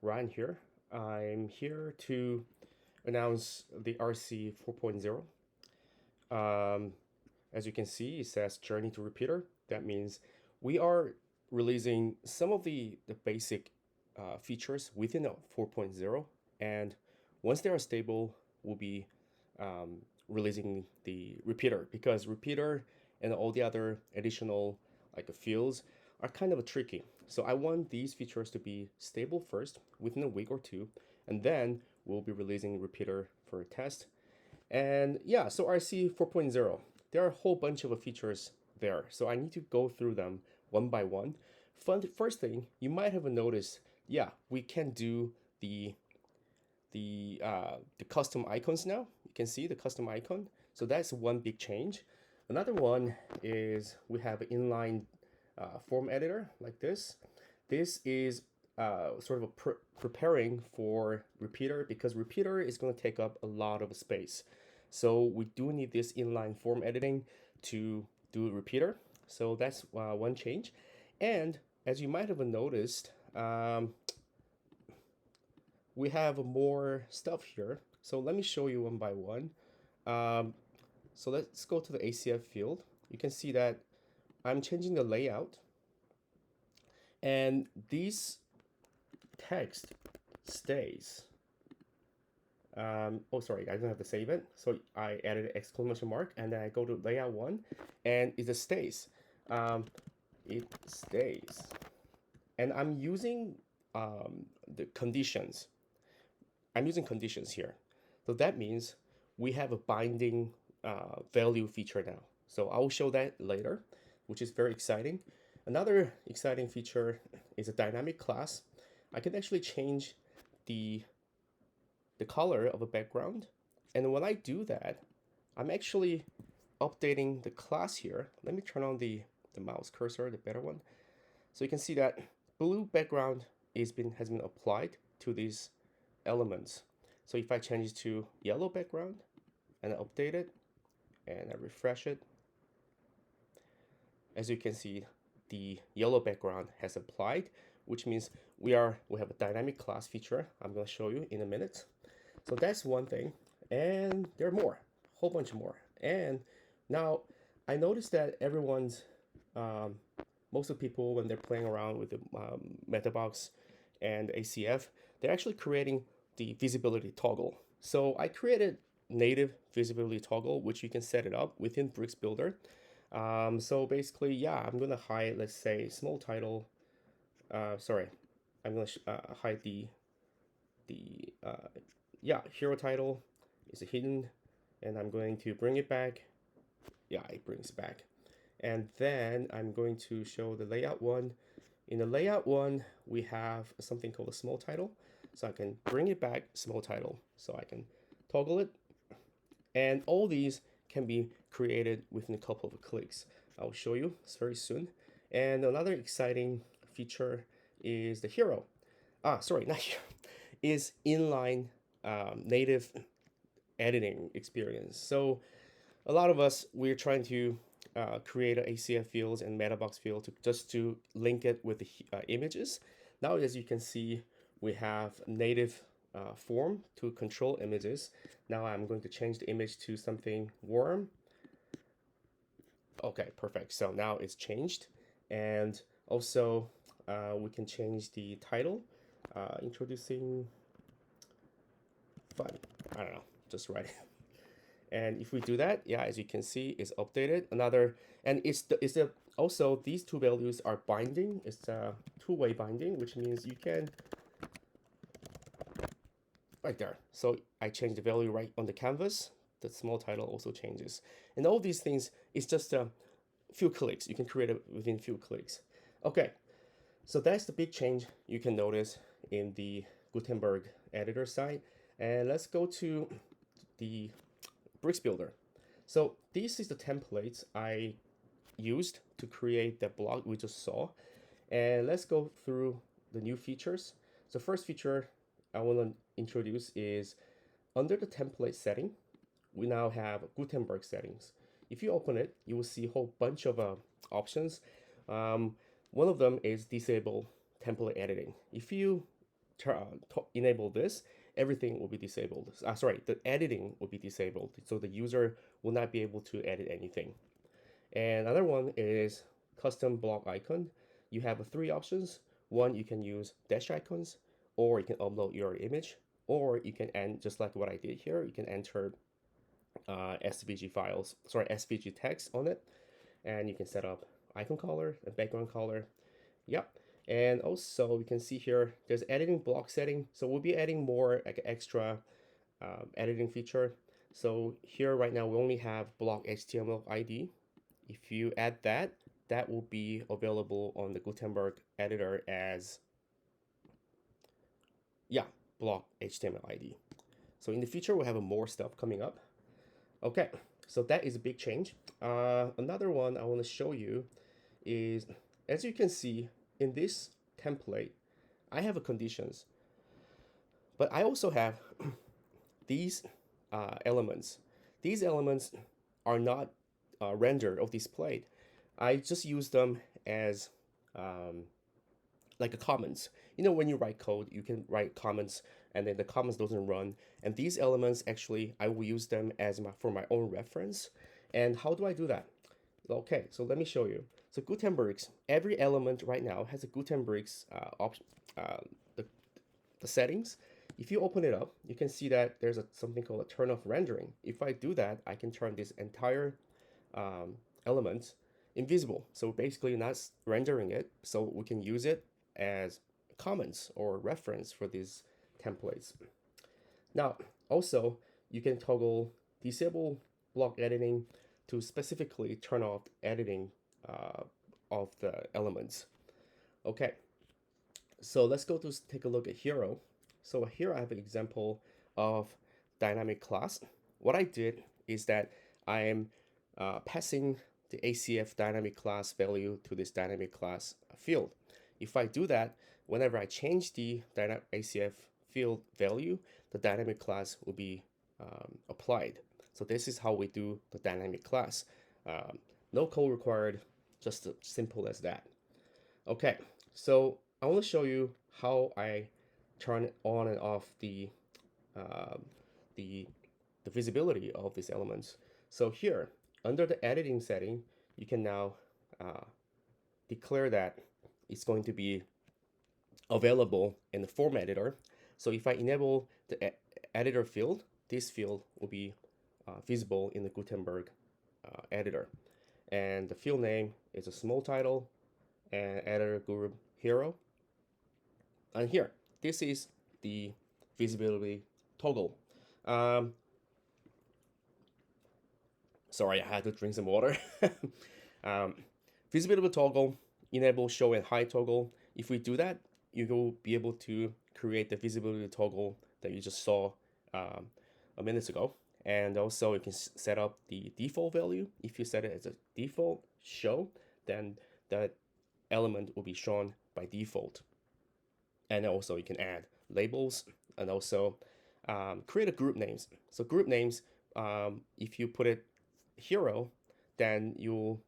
Ryan here. I'm here to announce the RC 4.0. Um, as you can see, it says Journey to Repeater. That means we are releasing some of the basic features within a 4.0, and once they are stable, we'll be um, releasing the repeater because repeater and all the other additional like fields are kind of tricky. So I want these features to be stable first within a week or two, and then we'll be releasing repeater for a test. And yeah, so RC 4.0, there are a whole bunch of features there. So I need to go through them one by one. First thing, you might have noticed, yeah, we can do the custom icons now. You can see the custom icon. So that's one big change. Another one is we have an inline form editor like this. This is sort of preparing for repeater because repeater is going to take up a lot of space. So we do need this inline form editing to do repeater. So that's one change. And as you might have noticed, we have more stuff here. So let me show you one by one. Um, so let's go to the ACF field. You can see that I'm changing the layout. And this text stays. Oh, sorry, I don't have to save it. So I added an exclamation mark and then I go to layout one and it stays. It stays. And I'm using the conditions. I'm using conditions here. So that means we have a binding value feature now. So I'll show that later, which is very exciting. Another exciting feature is a dynamic class. I can actually change the color of a background. And when I do that, I'm actually updating the class here. Let me turn on the mouse cursor, the better one. So you can see that blue background has been applied to these elements. So if I change it to yellow background and I update it and I refresh it, as you can see, the yellow background has applied, which means we have a dynamic class feature. I'm going to show you in a minute. So that's one thing, and there are more, a whole bunch more. And now I noticed that most of the people when they're playing around with the MetaBox and ACF, they're actually creating the visibility toggle. So I created native visibility toggle, which you can set it up within Bricks Builder. So basically, yeah, I'm gonna hide, let's say, small title. Sorry, I'm gonna hide the yeah, hero title is hidden, and I'm going to bring it back. Yeah, it brings back. And then I'm going to show the layout one. In the layout one, we have something called a small title. So I can bring it back, small title. So I can toggle it. And all these can be created within a couple of clicks. I'll show you very soon. And another exciting feature is the hero. Sorry, not hero. Is inline native editing experience. So a lot of us, we're trying to create ACF fields and MetaBox field to link it with the images. Now, as you can see, we have native form to control images. Now I'm going to change the image to something warm. Okay, perfect. So now it's changed. And also we can change the title, introducing fun. I don't know, just write it. And if we do that, yeah, as you can see, it's updated. And also these two values are binding. It's a two-way binding, which means you can right there. So I change the value right on the canvas. The small title also changes. And all these things is just a few clicks. You can create it within a few clicks. Okay, so that's the big change you can notice in the Gutenberg editor side. And let's go to the Bricks Builder. So this is the templates I used to create the block we just saw. And let's go through the new features. So first feature I want to introduce is under the template setting, we now have Gutenberg settings. If you open it, you will see a whole bunch of options. One of them is disable template editing. If you enable this, everything will be disabled. Sorry, the editing will be disabled, so the user will not be able to edit anything. And another one is custom block icon. You have three options. One, you can use dash icons, or you can upload your image, or you can end just like what I did here. You can enter SVG text on it, and you can set up icon color and background color. Yep. And also you can see here there's editing block setting, so we'll be adding more like extra editing feature. So here right now we only have block HTML ID. If you add that, that will be available on the Gutenberg editor as block HTML ID. So in the future we'll have more stuff coming up. Okay, so that is a big change. Another one I want to show you is, as you can see in this template, I have conditions, but I also have these elements. These elements are not rendered or displayed. I just use them as like a comments. You know, when you write code, you can write comments, and then the comments doesn't run. And these elements, actually, I will use them as for my own reference. And how do I do that? Okay, so let me show you. So GutenBricks, every element right now has a GutenBricks the settings. If you open it up, you can see that there's something called a turn off rendering. If I do that, I can turn this entire element invisible. So basically not rendering it, so we can use it as comments or reference for these templates. Now, also, you can toggle disable block editing to specifically turn off editing of the elements. Okay, so let's go to take a look at Hero. So here I have an example of dynamic class. What I did is that I am passing the ACF dynamic class value to this dynamic class field. If I do that, whenever I change the ACF field value, the dynamic class will be applied. So this is how we do the dynamic class. No code required, just as simple as that. Okay, so I want to show you how I turn on and off the visibility of these elements. So here, under the editing setting, you can now declare that it's going to be available in the form editor. So if I enable the editor field, this field will be visible in the Gutenberg editor. And the field name is a small title and editor group Hero. And here, this is the visibility toggle. Sorry, I had to drink some water. Visibility toggle, enable show and hide toggle. If we do that, you will be able to create the visibility toggle that you just saw a minute ago. And also you can set up the default value. If you set it as a default show, then that element will be shown by default. And also you can add labels and also create a group names. So group names, if you put it Hero, then you'll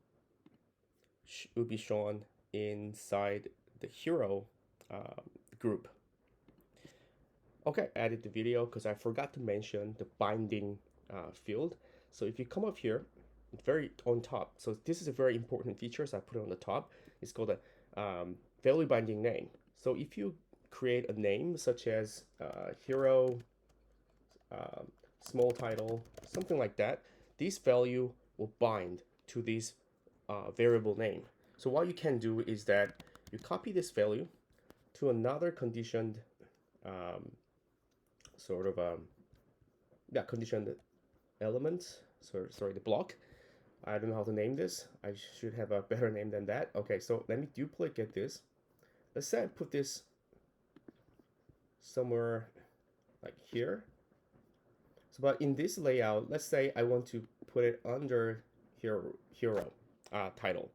be shown inside the Hero group. Okay, added the video because I forgot to mention the binding field. So if you come up here, very on top. So this is a very important feature, so I put it on the top. It's called a value binding name. So if you create a name such as Hero, small title, something like that, this value will bind to this variable name. So what you can do is that you copy this value to another conditioned conditioned element. Sorry, the block. I don't know how to name this. I should have a better name than that. Okay, so let me duplicate this. Let's say I put this somewhere like here. So, but in this layout, let's say I want to put it under Hero title,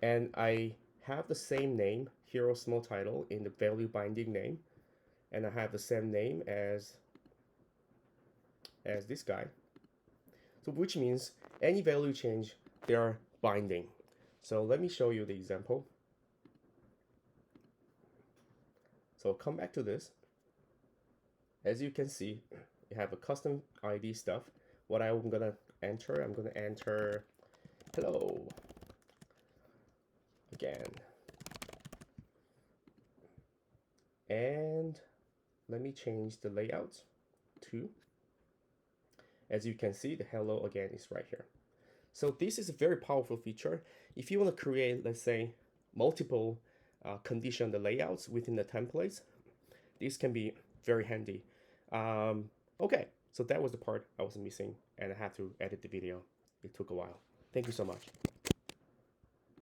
and I have the same name, Hero small title, in the value binding name, and I have the same name as this guy. So which means any value change, they are binding. So let me show you the example. So come back to this. As you can see, you have a custom ID stuff. What I'm gonna enter, I'm gonna enter hello again. And let me change the layout to, as you can see, the hello again is right here. So this is a very powerful feature. If you want to create, let's say, multiple condition the layouts within the templates, this can be very handy. Okay, so that was the part I was missing, and I had to edit the video. It took a while. Thank you so much.